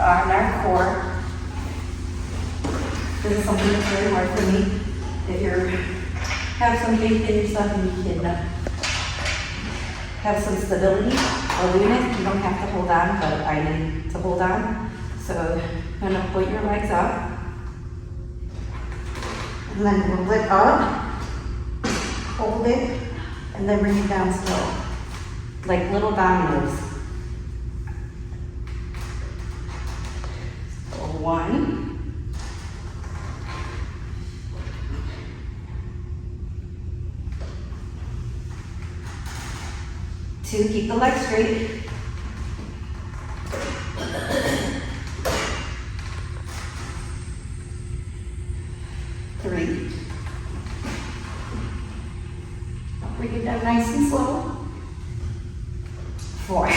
on our core. This is something that's very hard for me. If you have some faith in yourself and you can have some stability while doing it, you don't have to hold on, but I need to hold on. So I'm gonna put your legs up. And then roll it up, hold it, and then bring it down slow. Like little dominoes. So 1, 2, keep the legs straight. 3. Bring it down nice and slow. 4.